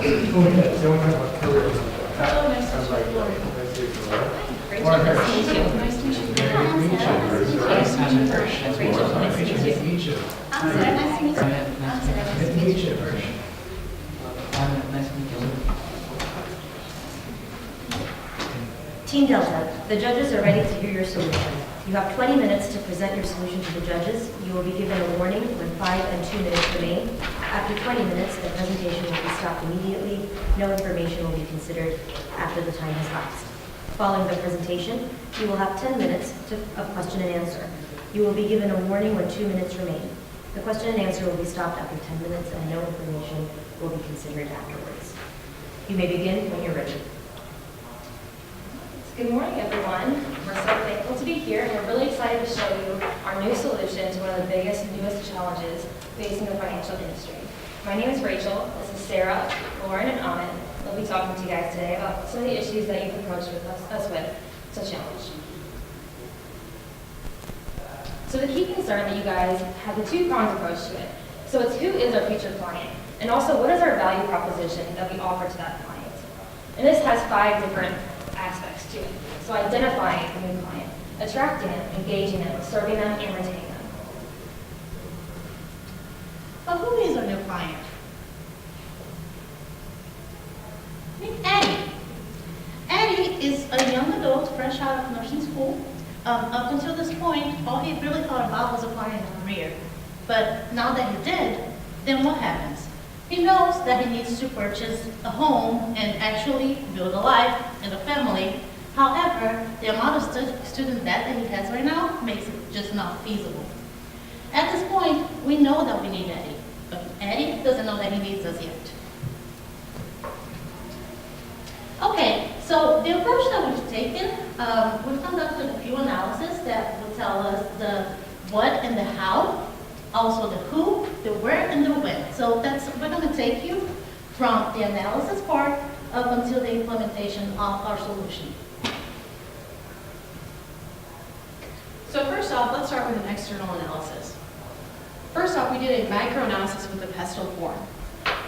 Okay, so we're talking about careers. Hello, nice to meet you. Nice to meet you, Laura. Rachel, nice to meet you. Nice to meet you. Nice to meet you. Nice to meet you. That's Rachel, nice to meet you. Nice to meet you. I'm Sarah, nice to meet you. I'm Sarah, Nice nice to to meet meet you. you. Nice to meet you. Team Delta, the judges are ready to hear your solution. You have 20 minutes to present your solution to the judges. You will be given a warning when 5 and 2 minutes remain. After 20 minutes, the presentation will be stopped immediately. No information will be considered after the time has lapsed. Following the presentation, you will have 10 minutes of question and answer. You will be given a warning when 2 minutes remain. The question and answer will be stopped after 10 minutes and no information will be considered afterwards. You may begin when you're ready. Good morning, everyone. We're so thankful to be here, and we're really excited to show you our new solution to one of the biggest, newest challenges facing the financial industry. My name is Rachel. This is Sarah, Lauren, and Amit. They'll be talking to you guys today about some of the issues that you've approached with us with to challenge. So the key concern that you guys have the two-pronged approach to it. So it's who is our future client, and also what is our value proposition that we offer to that client. And this has 5 different aspects to it. So identifying the new client, attracting them, engaging them, serving them, and retaining them. But who is our new client? Meet Eddie. Eddie is a young adult fresh out of nursing school. Up until this point, all he really thought about was applying a career. But now that he did, then what happens? He knows that he needs to purchase a home and actually build a life and a family. However, the amount of student debt that he has right now makes it just not feasible. At this point, we know that we need Eddie, but Eddie doesn't know that he needs us yet. Okay, so the approach that we've taken, we've conducted a few analyses that will tell us the what and the how, also the who, the where, and the when. So we're going to take you from the analysis part up until the implementation of our solution. So first off, let's start with an external analysis. First off, we did a micro-analysis with the pestle form.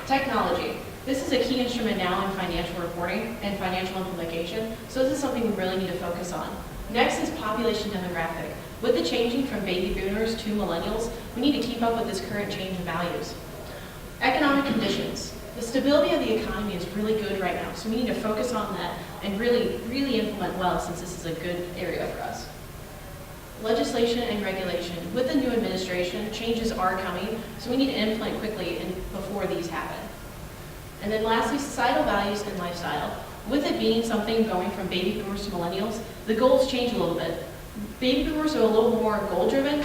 Technology. This is a key instrument now in financial reporting and financial implication, so this is something we really need to focus on. Next is population demographic. With the changing from baby boomers to millennials, we need to keep up with this current change in values. Economic conditions. The stability of the economy is really good right now, so we need to focus on that and really implement well, since this is a good area for us. Legislation and regulation. With the new administration, changes are coming, so we need to implement quickly and before these happen. And then lastly, societal values and lifestyle. With it being something going from baby boomers to millennials, the goals change a little bit. Baby boomers are a little more goal-driven,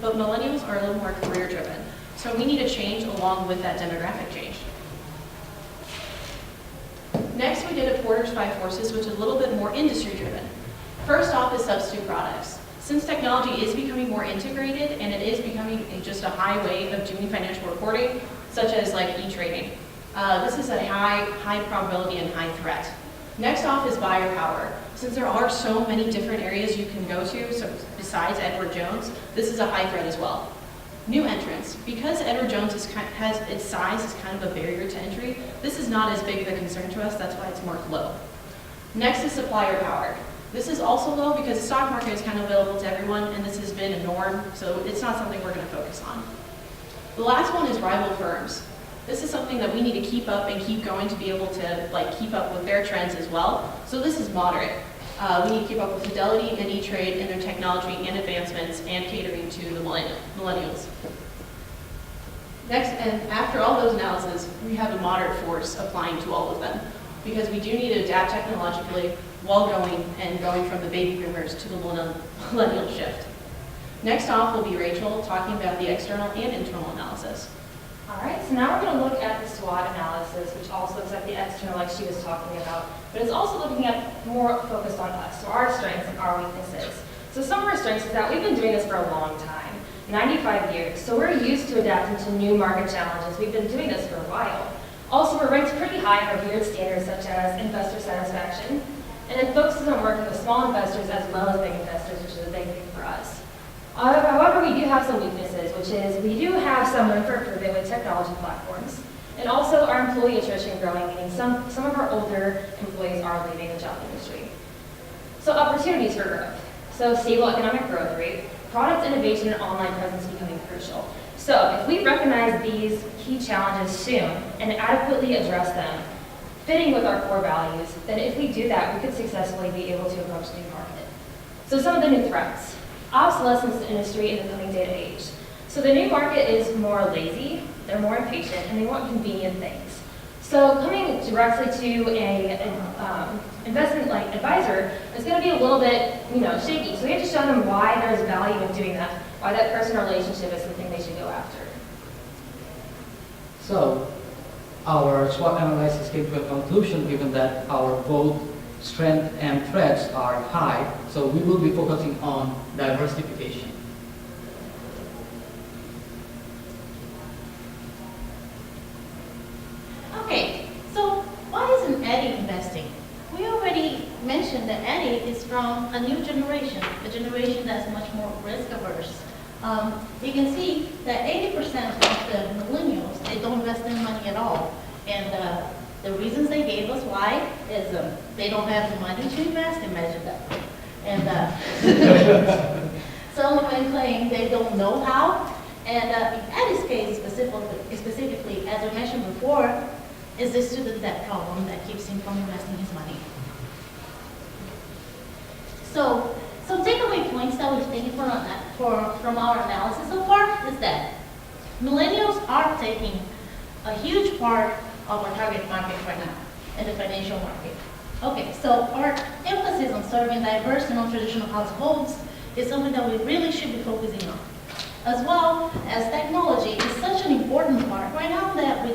but millennials are a little more career-driven. So we need to change along with that demographic change. Next, we did a Porter's 5 Forces, which is a little bit more industry-driven. First off is substitute products. Since technology is becoming more integrated and it is becoming just a high way of doing financial reporting, such as like e-trading, this is a high probability and high threat. Next off is buyer power. Since there are so many different areas you can go to, so besides Edward Jones, this is a high threat as well. New entrants. Because Edward Jones has its size is kind of a barrier to entry, this is not as big of a concern to us, that's why it's marked low. Next is supplier power. This is also low because the stock market is kind of available to everyone, and this has been a norm, so it's not something we're going to focus on. The last one is rival firms. This is something that we need to keep up and keep going to be able to keep up with their trends as well. So this is moderate. We need to keep up with Fidelity and E-Trade and their technology and advancements and catering to the millennials. Next, and after all those analyses, we have a moderate force applying to all of them, because we do need to adapt technologically while going from the baby boomers to the millennial shift. Next off will be Rachel talking about the external and internal analysis. All right, so now we're going to look at the SWOT analysis, which also looks at the external like she was talking about, but it's also looking at more focused on us, so our strengths and our weaknesses. So some of our strengths is that we've been doing this for a long time, 95 years, so we're used to adapting to new market challenges. We've been doing this for a while. Also, we're ranked pretty high in our weird standards such as investor satisfaction, and it focuses on working with small investors as well as big investors, which is a big thing for us. However, we do have some weaknesses, which is we do have some room for improvement with technology platforms. And And also our employee attrition growing, meaning some of our older employees are leaving the job industry. So opportunities for growth. So stable economic growth rate, product innovation and online presence becoming crucial. So if we recognize these key challenges soon and adequately address them, fitting with our core values, then if we do that, we could successfully be able to approach the new market. So some of the new threats. Obsolescence in the industry in the coming data age. So the new market is more lazy, they're more impatient, and they want convenient things. So coming directly to an investment like advisor is going to be a little bit, shaky. So we have to show them why there's value in doing that, why that personal relationship is something they should go after. So, our SWOT analysis came to a conclusion given that our both strength and threats are high, so we will be focusing on diversification. Okay, so why isn't Eddie investing? We already mentioned that Eddie is from a new generation, a generation that's much more risk averse. You can see that 80% of the millennials, they don't invest their money at all. And the reasons they gave us why is they don't have the money to invest, imagine that. And some of them claim they don't know how. And in Eddie's case specifically, as I mentioned before, is the student debt problem that keeps him from investing his money. So, some takeaway points that we've taken from our analysis so far is that millennials are taking a huge part of our target market right now in the financial market. Okay, so our emphasis on serving diverse and non-traditional households is something that we really should be focusing on. As well as technology is such an important part right now that we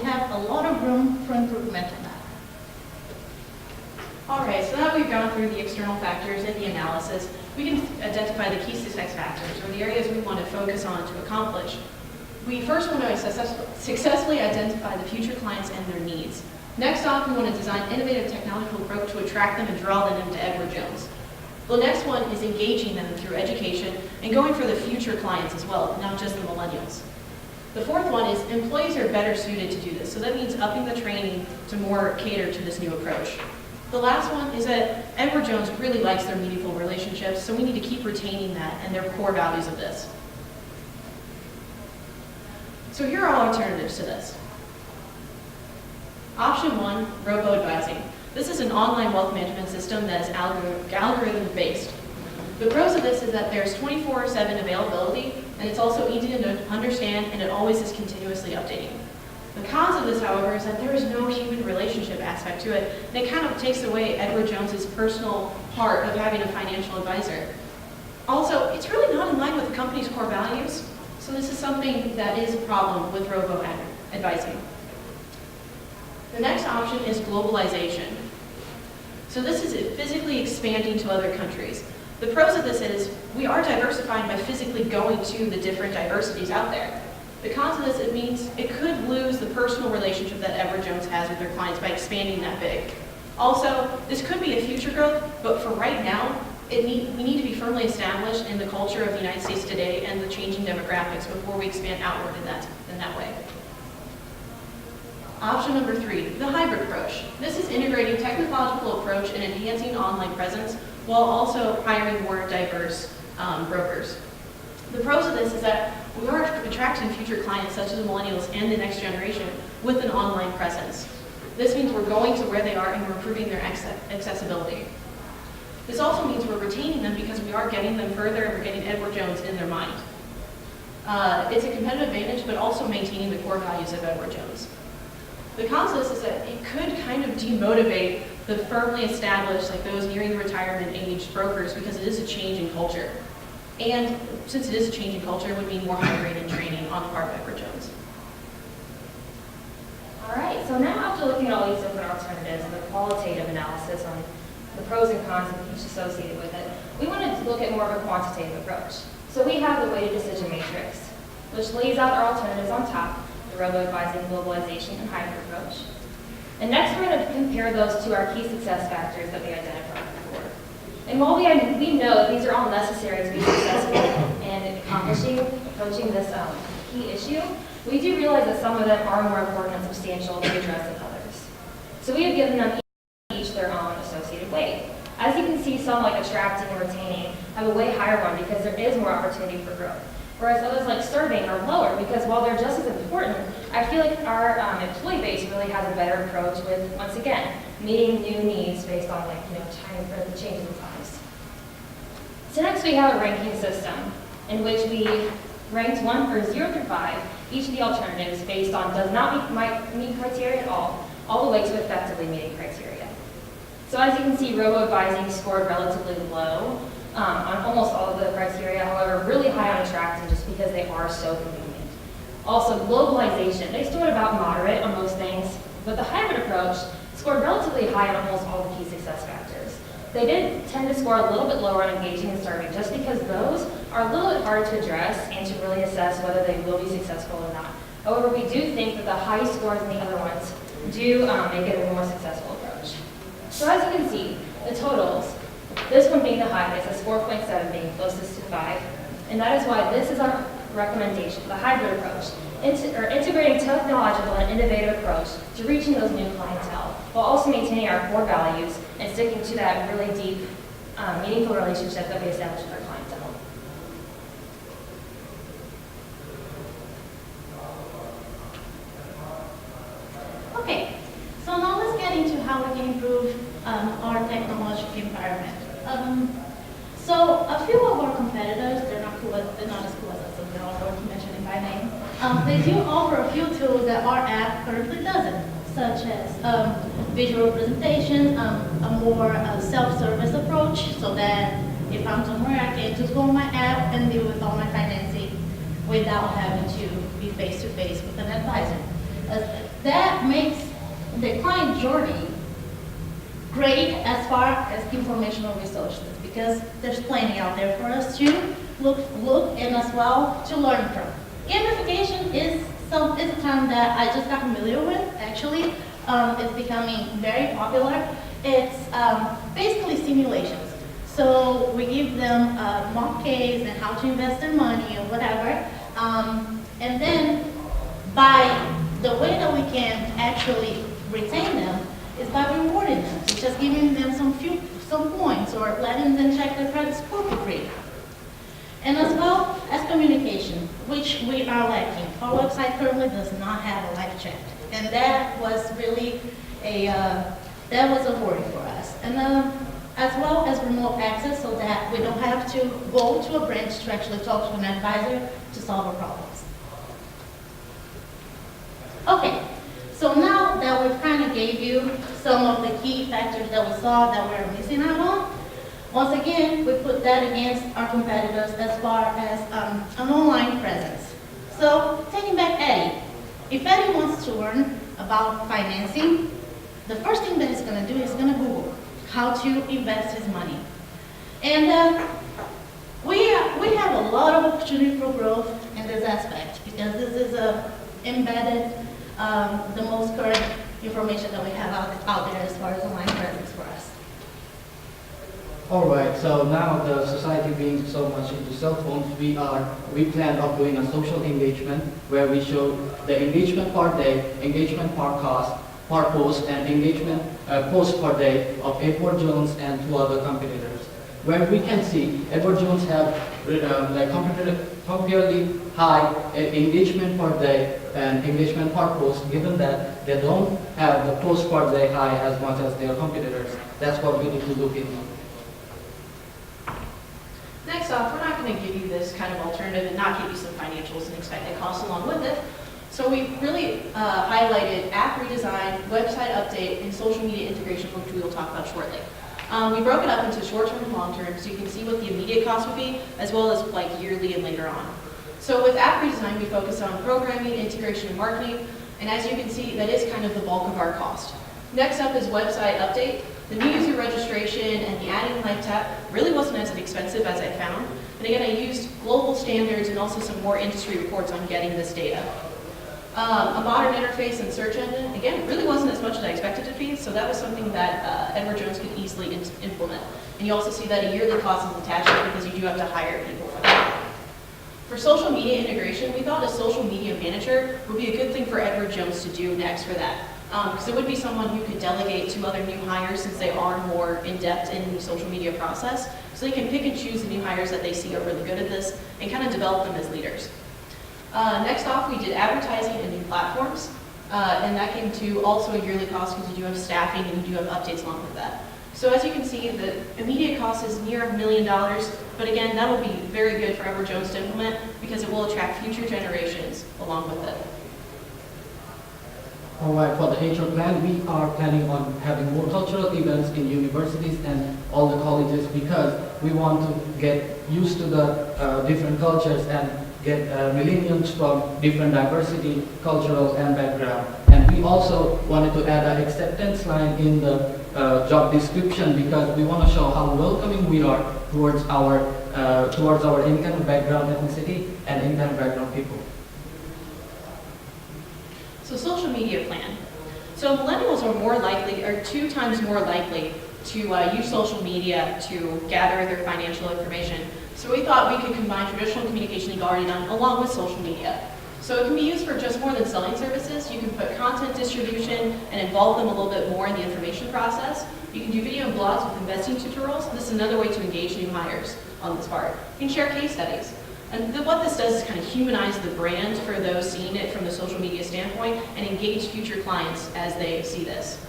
have a lot of room for improvement on that. All right, so now that we've gone through the external factors and the analysis, we can identify the key success factors, or the areas we want to focus on to accomplish. We first want to successfully identify the future clients and their needs. Next off, we want to design innovative technological approach to attract them and draw them into Edward Jones. The next one is engaging them through education and going for the future clients as well, not just the millennials. The fourth one is employees are better suited to do this, so that means upping the training to more cater to this new approach. The last one is that Edward Jones really likes their meaningful relationships, so we need to keep retaining that and their core values of this. So here are all alternatives to this. Option one, robo-advising. This is an online wealth management system that is algorithm-based. The pros of this is that there's 24/7 availability, and it's also easy to understand, and it always is continuously updating. The cons of this, however, is that there is no human relationship aspect to it, and it kind of takes away Edward Jones's personal part of having a financial advisor. Also, it's really not in line with the company's core values, so this is something that is a problem with robo-advising. The next option is globalization. So this is physically expanding to other countries. The pros of this is we are diversifying by physically going to the different diversities out there. The cons of this, it means it could lose the personal relationship that Edward Jones has with their clients by expanding that big. Also, this could be a future growth, but for right now, we need to be firmly established in the culture of the United States today and the changing demographics before we expand outward in that way. Option number 3, the hybrid approach. This is integrating technological approach and enhancing online presence while also hiring more diverse brokers. The pros of this is that we are attracting future clients such as the millennials and the next generation with an online presence. This means we're going to where they are and we're improving their accessibility. This also means we're retaining them because we are getting them further and we're getting Edward Jones in their mind. It's a competitive advantage, but also maintaining the core values of Edward Jones. The cons of this is that it could kind of demotivate the firmly established, like those nearing the retirement age brokers, because it is a change in culture. And since it is a change in culture, it would mean more hiring and training on the part of Edward Jones. All right, so now after looking at all these different alternatives and the qualitative analysis on the pros and cons of each associated with it, we wanted to look at more of a quantitative approach. So we have the weighted decision matrix, which lays out our alternatives on top, the robo-advising, globalization, and hybrid approach. And next we're going to compare those to our key success factors that we identified before. And while we know that these are all necessary to be successful in approaching this key issue, we do realize that some of them are more important and substantial to address than others. So we have given them each their own associated weight. As you can see, some like attracting and retaining have a way higher one because there is more opportunity for growth. Whereas others like serving are lower because while they're just as important, I feel like our employee base really has a better approach with, once again, meeting new needs based on like, time or the changing times. So next we have a ranking system in which we ranked 0 through 5, each of the alternatives based on does not meet criteria at all the way to effectively meeting criteria. So as you can see, robo-advising scored relatively low on almost all of the criteria, however, really high on attracting just because they are so convenient. Also, globalization, they scored about moderate on most things, but the hybrid approach scored relatively high on almost all the key success factors. They did tend to score a little bit lower on engaging and serving just because those are a little bit harder to address and to really assess whether they will be successful or not. However, we do think that the high scores in the other ones do make it a more successful approach. So as you can see, the totals, this one being the highest, as 4.7 being closest to 5, and that is why this is our recommendation, the hybrid approach, integrating technological and innovative approach to reaching those new clientele, while also maintaining our core values and sticking to that really deep, meaningful relationship that we establish with our clientele. Okay, so now let's get into how we can improve our technological environment. So a few of our competitors, they're not as cool as us, so they're all worth mentioning by name. They do offer a few tools that our app currently doesn't, such as visual representation, a more self-service approach, so that if I'm somewhere, I can just go on my app and deal with all my financing without having to be face-to-face with an advisor. That makes the client journey great as far as informational resources, because there's plenty out there for us to look and as well to learn from. Gamification is a term that I just got familiar with, actually. It's becoming very popular. It's basically simulations. So we give them a mock case and how to invest their money or whatever. And then by the way that we can actually retain them is by rewarding them, so just giving them some points or letting them check their credit score for free. And as well as communication, which we are lacking. Our website currently does not have a live chat, and that was really that was a worry for us. And as well as remote access, so that we don't have to go to a branch to actually talk to an advisor to solve our problems. Okay. So now that we've kind of gave you some of the key factors that we saw that we're missing out on, once again, we put that against our competitors as far as an online presence. So taking back Eddie, if Eddie wants to learn about financing, the first thing that he's going to do is going to Google how to invest his money. And we have a lot of opportunity for growth in this aspect, because this is embedded the most current information that we have out there as far as online presence for us. All right, so now the society being so much into cell phones, we plan on doing a social engagement where we show the engagement per day, engagement per cost, per post, and engagement post per day of Edward Jones and 2 other competitors. Where we can see Edward Jones have comparatively high engagement per day and engagement per post, given that they don't have the post per day high as much as their competitors. That's what we need to look into. Next off, we're not going to give you this kind of alternative and not give you some financials and expected costs along with it. So we really highlighted app redesign, website update, and social media integration, which we will talk about shortly. We broke it up into short-term and long-term, so you can see what the immediate cost would be, as well as like yearly and later on. So with app redesign, we focus on programming, integration, and marketing, and as you can see, that is kind of the bulk of our cost. Next up is website update. The new user registration and the adding live tab really wasn't as expensive as I found. And again, I used global standards and also some more industry reports on getting this data. A modern interface and search engine, again, really wasn't as much as I expected it to be, so that was something that Edward Jones could easily implement. And you also see that a yearly cost is attached because you do have to hire people for that. For social media integration, we thought a social media manager would be a good thing for Edward Jones to do next for that. Because it would be someone who could delegate to other new hires since they are more in-depth in the social media process. So they can pick and choose the new hires that they see are really good at this and kind of develop them as leaders. Next off, we did advertising and new platforms. And that came to also a yearly cost because you do have staffing and you do have updates along with that. So as you can see, the immediate cost is near $1 million, but again, that will be very good for Edward Jones to implement because it will attract future generations along with it. All right, for the HR plan, we are planning on having more cultural events in universities and all the colleges because we want to get used to the different cultures and get millennials from different diversity, cultural and background. And we also wanted to add an acceptance line in the job description because we want to show how welcoming we are towards our any kind of background, ethnicity, and any kind of background people. So social media plan. So millennials are 2 times more likely to use social media to gather their financial information. So we thought we could combine traditional communication you've already done along with social media. So it can be used for just more than selling services. You can put content distribution and involve them a little bit more in the information process. You can do video and blogs with investing tutorials. This is another way to engage new hires on this part. You can share case studies. And what this does is kind of humanize the brand for those seeing it from the social media standpoint and engage future clients as they see this.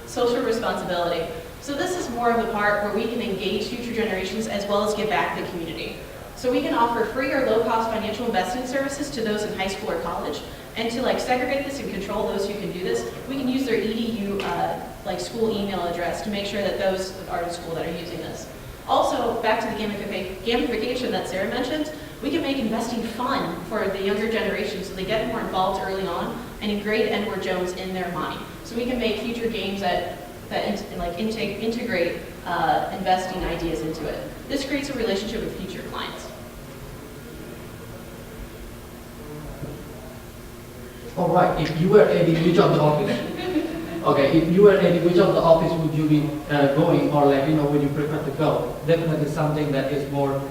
Social responsibility. So this is more of the part where we can engage future generations as well as give back to the community. So we can offer free or low-cost financial investing services to those in high school or college. And to segregate this and control those who can do this, we can use their EDU school email address to make sure that those are in school that are using this. Also, back to the gamification that Sarah mentioned, we can make investing fun for the younger generation so they get more involved early on and ingrate Edward Jones in their mind. So we can make future games that integrate investing ideas into it. This creates a relationship with future clients. All right, if you were Eddie, which of the office? Okay, if you were Eddie, which of the office would you be going, or would you prefer to go? Definitely something that is more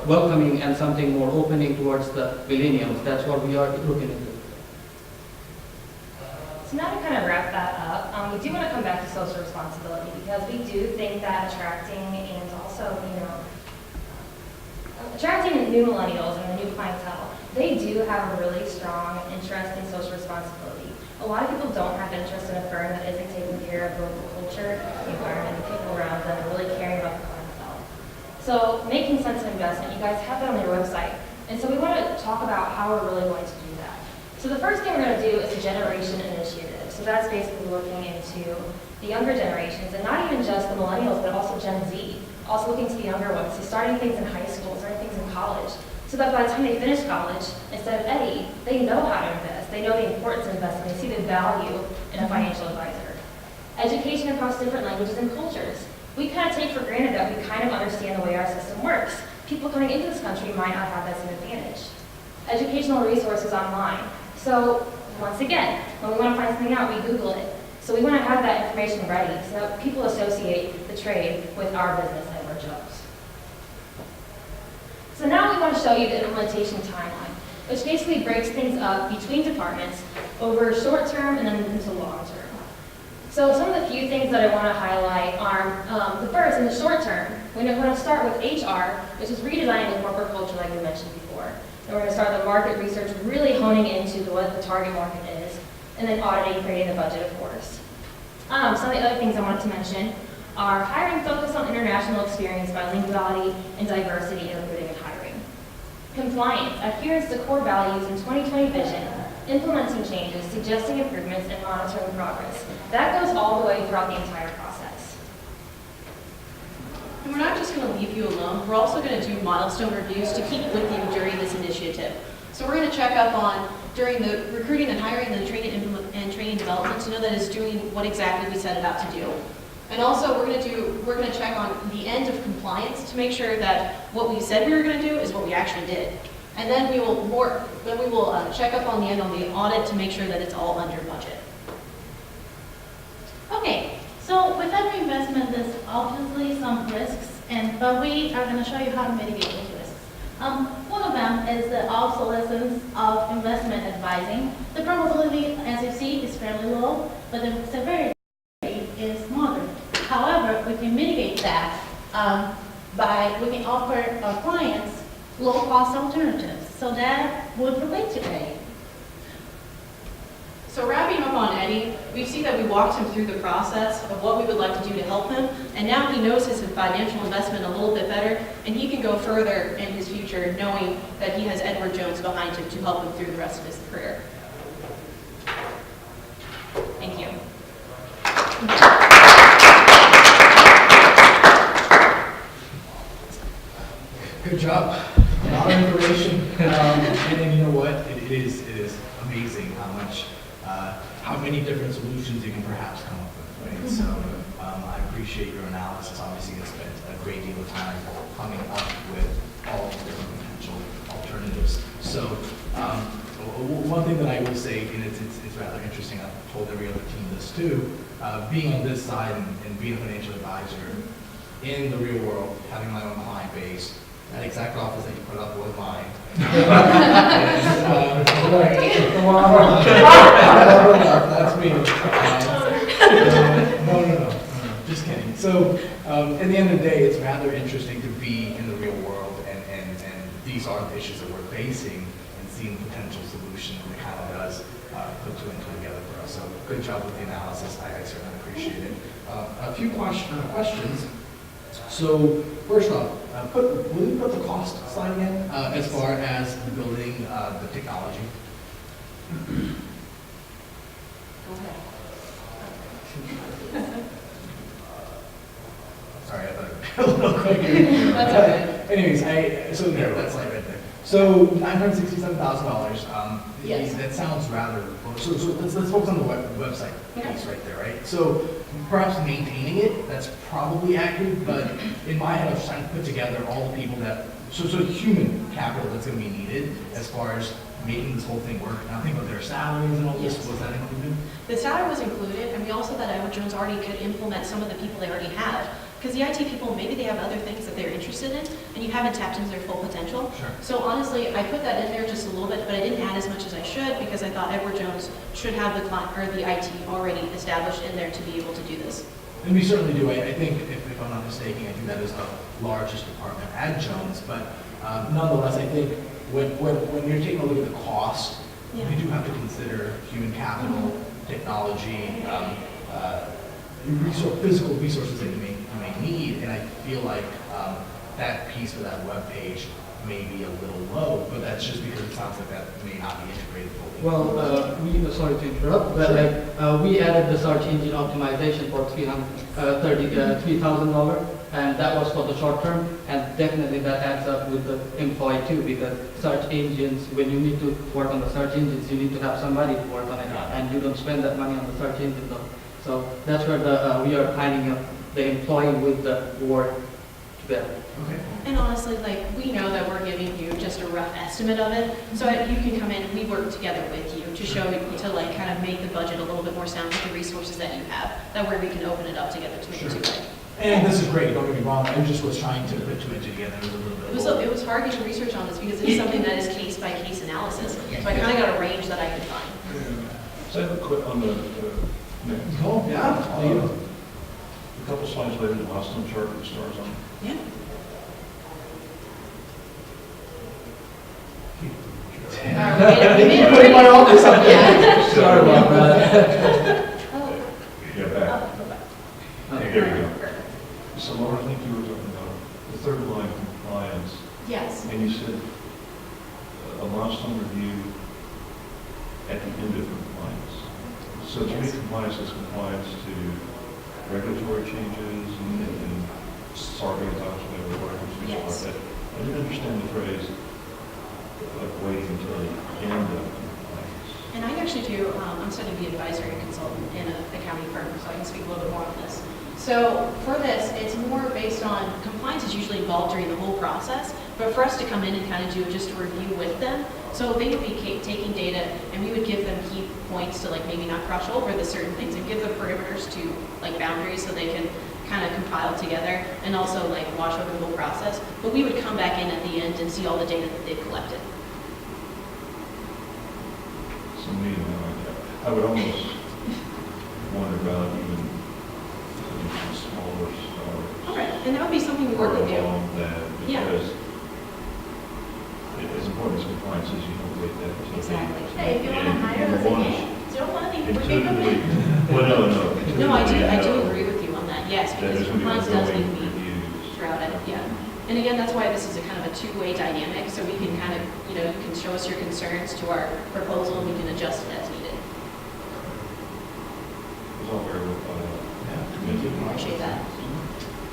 welcoming and something more opening towards the millennials. That's what we are looking into. So now to kind of wrap that up, we do want to come back to social responsibility because we do think that attracting and also, attracting new millennials and the new clientele, they do have a really strong interest in social responsibility. A lot of people don't have interest in a firm that isn't taking care of the local culture, the environment, the people around them, and really caring about the clientele. So making sense of investment, you guys have that on your website. And so we want to talk about how we're really going to do that. So the first thing we're going to do is a generation initiative. So that's basically looking into the younger generations, and not even just the millennials, but also Gen Z. Also looking to the younger ones, so starting things in high school, starting things in college, so that by the time they finish college, instead of Eddie, they know how to invest. They know the importance of investing. They see the value in a financial advisor. Education across different languages and cultures. We kind of take for granted that we kind of understand the way our system works. People coming into this country might not have that same advantage. Educational resources online. So once again, when we want to find something out, we Google it. So we want to have that information ready so that people associate the trade with our business, Edward Jones. So now we want to show you the implementation timeline, which basically breaks things up between departments over short term and then into long term. So some of the few things that I want to highlight are, the first, in the short term, we're going to start with HR, which is redesigning the corporate culture like we mentioned before. And we're going to start the market research, really honing into what the target market is, and then auditing, creating the budget, of course. Some of the other things I wanted to mention are hiring focus on international experience, bilinguality, and diversity in recruiting and hiring. Compliance, adherence to core values and 2020 vision, implementing changes, suggesting improvements, and monitoring progress. That goes all the way throughout the entire process. And we're not just going to leave you alone, we're also going to do milestone reviews to keep with you during this initiative. So we're going to check up on, during the recruiting and hiring and the training and training development, to know that it's doing what exactly we set it out to do. And also we're going to check on the end of compliance to make sure that what we said we were going to do is what we actually did. And then we will check up on the end on the audit to make sure that it's all under budget. Okay, So with every investment, there's obviously some risks, but we are going to show you how to mitigate those risks. One of them is the obsolescence of investment advising. The probability, as you see, is fairly low, but the severity is moderate. However, we can mitigate that we can offer our clients low-cost alternatives. So that would relate to Eddie. So wrapping up on Eddie, we see that we walked him through the process of what we would like to do to help him, and now he knows his financial investment a little bit better, and he can go further in his future knowing that he has Edward Jones behind him to help him through the rest of his career. Thank you. Good job. A lot of information. And you know what? It is amazing how many different solutions you can perhaps come up with, right? So I appreciate your analysis. Obviously, you spent a great deal of time coming up with all the different potential alternatives. So one thing that I will say, and it's rather interesting, I've told every other team this too, being on this side and being a financial advisor in the real world, having my own client base, that exact office that you put up was mine. That's me. No, just kidding. So, at the end of the day, it's rather interesting to be in the real world, and these are the issues that we're facing, and seeing potential solutions, and it kind of does put two and two together for us. So, good job with the analysis. I certainly appreciate it. A few questions. So, first off, will you put the cost slide again as far as building the technology? Go ahead. Sorry, I thought it would be a little quicker. That's okay. Anyways, so there, that slide right there. So $967,000. Yes. That sounds rather. So let's focus on the website piece right there, right? So perhaps maintaining it, that's probably accurate, but in my head, I was trying to put together all the people that, so human capital that's going to be needed as far as making this whole thing work. Now think about their salaries and all this. Yes. Was that included? The salary was included, and we also thought Edward Jones already could implement some of the people they already have. Because the IT people, maybe they have other things that they're interested in, and you haven't tapped into their full potential. Sure. So honestly, I put that in there just a little bit, but I didn't add as much as I should, because I thought Edward Jones should have the IT already established in there to be able to do this. And we certainly do. I think, if I'm not mistaken, I think that is the largest department at Jones. But nonetheless, I think when you're taking a look at the cost, Yeah. we do have to consider human capital, technology, physical resources that you may need. And I feel like that piece for that web page may be a little low, but that's just because it sounds like that may not be integrated fully. Well, sorry to interrupt, but we added the search engine optimization for $3,000, and that was for the short term, and definitely that adds up with the employee too, because search engines, when you need to work on the search engines, you need to have somebody to work on it, and you don't spend that money on the search engine though. So that's where we are lining up the employee with the work together. Okay. And honestly, we know that we're giving you just a rough estimate of it, so you can come in and we work together with you to show you to kind of make the budget a little bit more sound with the resources that you have. That way we can open it up together to make it two-way. And this is great, don't get me wrong, I just was trying to put two and two together. It was a little bit low. It was hard getting research on this because it is something that is case-by-case analysis. So I kind of got a range that I could find. So I have a quick on the next. Oh, yeah. A couple slides later, the milestone chart with stars on it. Yeah. We made it pretty. My office up there. Yeah. Sorry about that. Yeah, back. Okay. There we go. So Laura, I think you were talking about the third line compliance, Yes. and you said a milestone review at the end of compliance. So to me, Yes. compliance is compliance to regulatory changes and Sarbanes-Oxley requirements, things Yes. like that. I didn't understand the phrase like waiting until the end of compliance. And I actually do, I'm studying to be advisory consultant in an accounting firm, so I can speak a little bit more on this. So for this, it's more based on, compliance is usually involved during the whole process, but for us to come in and kind of do just a review with them. So they would be taking data, and we would give them key points to like maybe not cross over the certain things, and give the perimeters to like boundaries so they can kind of compile together, and also like watch over the whole process. But we would come back in at the end and see all the data that they've collected. So maybe I would almost wonder about even smaller stars. All right, and that would be something we work with you. Along that, Yeah. because as important as compliance is, you don't get that. until Exactly. they- Hey, if you want to and hire you us want again, zero money, we can come intuitively- in. Well, no. No, I do intuitively, agree with you on that, yes, That because is going to compliance be does ongoing need to be reviews. throughout it, yeah. And again, that's why this is a kind of a two-way dynamic, so we can kind of, you know, you can show us your concerns to our proposal, and we can adjust it as needed. It's all very well thought out. Appreciate that.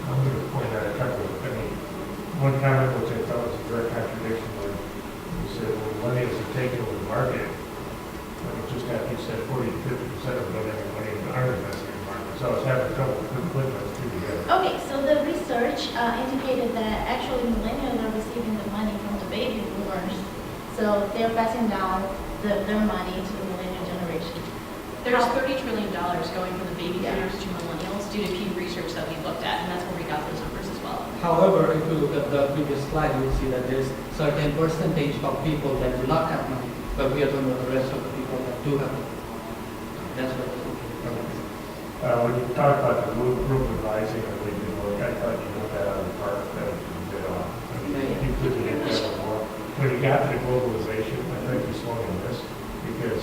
I'm going to point out a couple of, one comment which I thought was a direct contradiction where you said, well, millennials are taking over the market. But it just got, you said 40 to 50% of them having money in aren't investing in the market. So I was having trouble putting those two together. Okay, so the research indicated that actually millennials are receiving the money from the baby boomers. So they're passing down their money to the millennial generation. There's $30 trillion going from the baby Yeah. boomers to millennials due to Pew Research that we looked at, and that's where we got those numbers as well. However, if you look at the previous slide, you'll see that there's certain percentage of people that do not have money, but we are talking about the rest of the people that do have money. That's what we're looking for. When you talk about the group advising or they do work, I thought you put that on the part that you did on. I mean, you could hit that more. When you got to the globalization, I think you swung on this because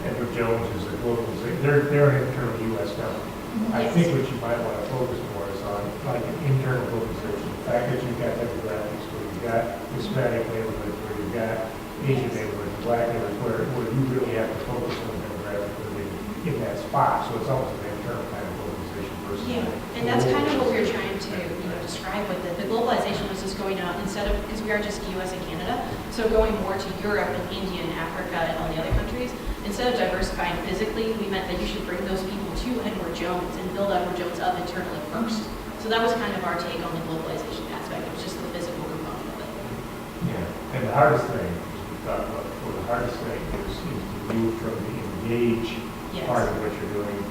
Edward Jones is a globalization, they're an internal U.S. company. I Yes. think what you might want to focus more is on like an internal globalization. The fact that you've got demographics where you've got Hispanic neighborhoods, where you've got Asian neighborhoods, Black neighborhoods, where you really have to focus on demographics in that spot. So it's almost an internal kind of globalization versus. Yeah, and that's kind of what we were trying to, you know, describe with it. The globalization was just going out instead of, because we are just US and Canada, so going more to Europe and India and Africa and all the other countries. Instead of diversifying physically, we meant that you should bring those people to Edward Jones and build Edward Jones up internally first. So that was kind of our take on the globalization aspect. It was just the physical component of it. Yeah, and the hardest thing, as we talked about before, the hardest thing is to move from the engage Yes. part of what you're doing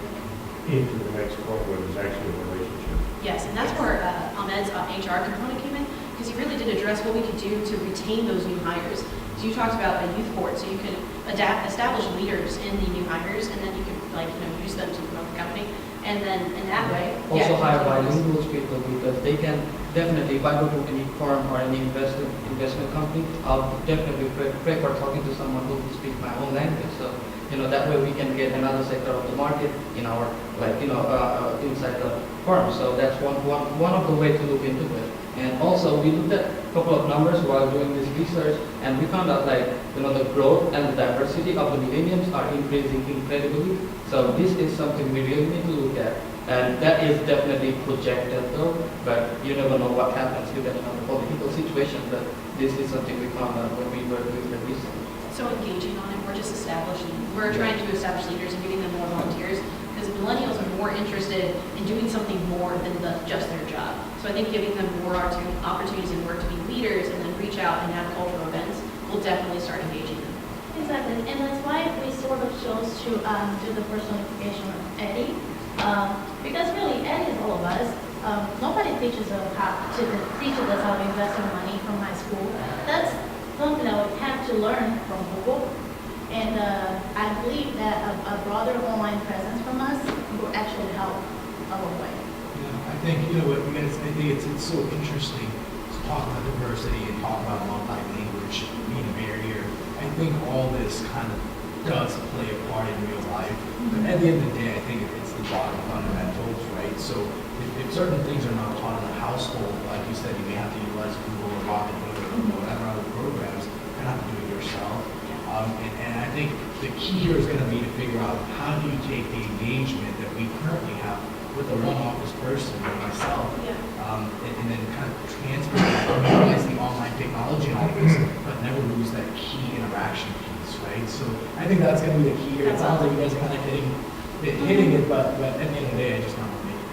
into the next point where there's actually a relationship. Yes, and that's where Ahmed's HR component came in, because he really did address what we could do to retain those new hires. So you talked about a youth board, so you could establish leaders in the new hires, and then you could, like, you know, use them to promote the company. And then in that way, Also yeah, hire bilingual people because they can definitely, if I go to any firm or any investment company, I'll definitely prefer talking to someone who can speak my own language. So, you know, that way we can get another sector of the market in our, like, you know, inside the firm. So that's one of the way to look into it. And also we looked at a couple of numbers while doing this research, and we found out, like, you know, the growth and the diversity of the millennials are increasing incredibly. So this is something we really need to look at. And that is definitely projected though, but you never know what happens depending on the political situation. But this is something we found out when we were doing the research. so engaging on it, we're just establishing, we're trying to establish leaders and giving them more volunteers, because millennials are more interested in doing something more than just their job. So I think giving them more opportunities and work to be leaders and then reach out and have cultural events will definitely start engaging them. Exactly, and that's why we sort of chose to do the personification of Eddie. Because really, Eddie is all of us. Nobody teaches us how to invest our money from high school. That's something that we have to learn from Google. And I believe that a broader online presence from us will actually help our way. Yeah, I think, you know what, because I think it's so interesting to talk about diversity and talk about multi-language being a barrier. I think all this kind of does play a part in real life. But at the end of the day, I think it's the bottom fundamentals, right? So if certain things are not taught in the household, like you said, you may have to utilize Google or Rocket or whatever other programs, you have to do it yourself. And I think the key here is going to be to figure out how do you take the engagement that we currently have with the one office person, like myself, and then kind of transfer that, utilize the online technology and all this, but never lose that key interaction piece, right? So I think that's going to be the key here. It sounds like you guys are kind of hitting it, but at the end of the day, I just want to make it.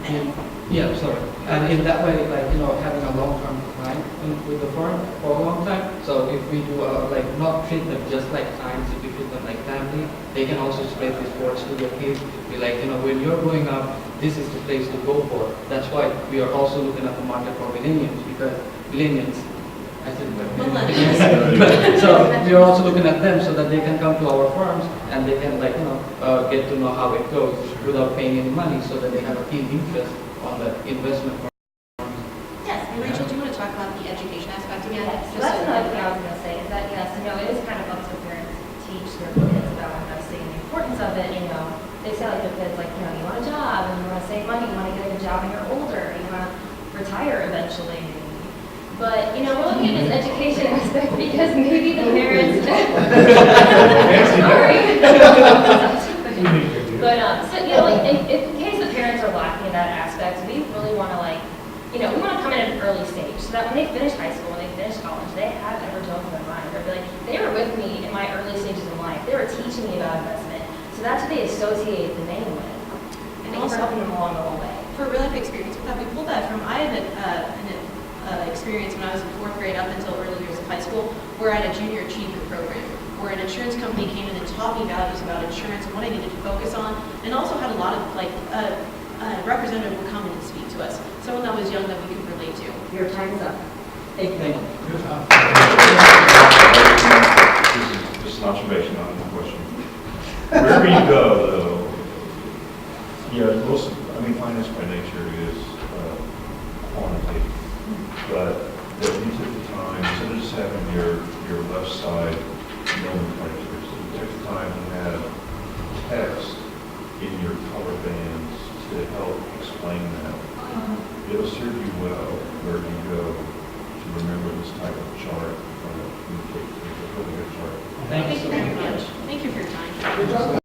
And yeah, sorry. And in that way, like, you know, having a long-term client, with the firm for a long time. So if we do like not treat them just like clients, if we treat them like family, they can also spread these words to their kids. Be like, when you're growing up, this is the place to go for. That's why we are also looking at the market for millennials, because millennials, I said millennials. So we are also looking at them so that they can come to our firms and they can get to know how it goes without paying any money, so that they have a keen interest on the investment. Yes, and Rachel, do you want to talk about the education aspect again? Yes, so Just that's so- another thing I was gonna say, is that, yes, it is kind of up to parents to teach their kids about investing and the importance of it, They say like their kids, you want a job, and you want to save money, you want to get a good job when you're older, you want to retire eventually. But, we're looking at this education aspect because maybe the parents. Sorry. But, in case the parents are lacking in that aspect, we really want to we want to come in at an early stage so that when they finish high school, when they finish college, they have Everjones in their mind. They're like, they were with me in my early stages of life. They were teaching me about investment. So that's what they associate the name with. And thanks for helping them along the whole way. For real life experience with that, we pulled that from, I had an experience when I was in 4th grade up until early years of high school, where I had a junior achievement program, where an insurance company came in and taught me values about insurance and what I needed to focus on, and also had a lot of, a representative would come in and speak to us, someone that was young that we could relate to. Your time is up. Thank you. Good job. This is just an observation, not a question. Wherever you go, though, finance by nature is quantitative, but that you took the time, instead of just having your left side nomenclature, so you took the time to have text in your color bands to help explain that. It'll serve you well where you go to remember this type of chart or communicate. It's a really good chart. Thank you so very much. much. Thank you for your time. Good job.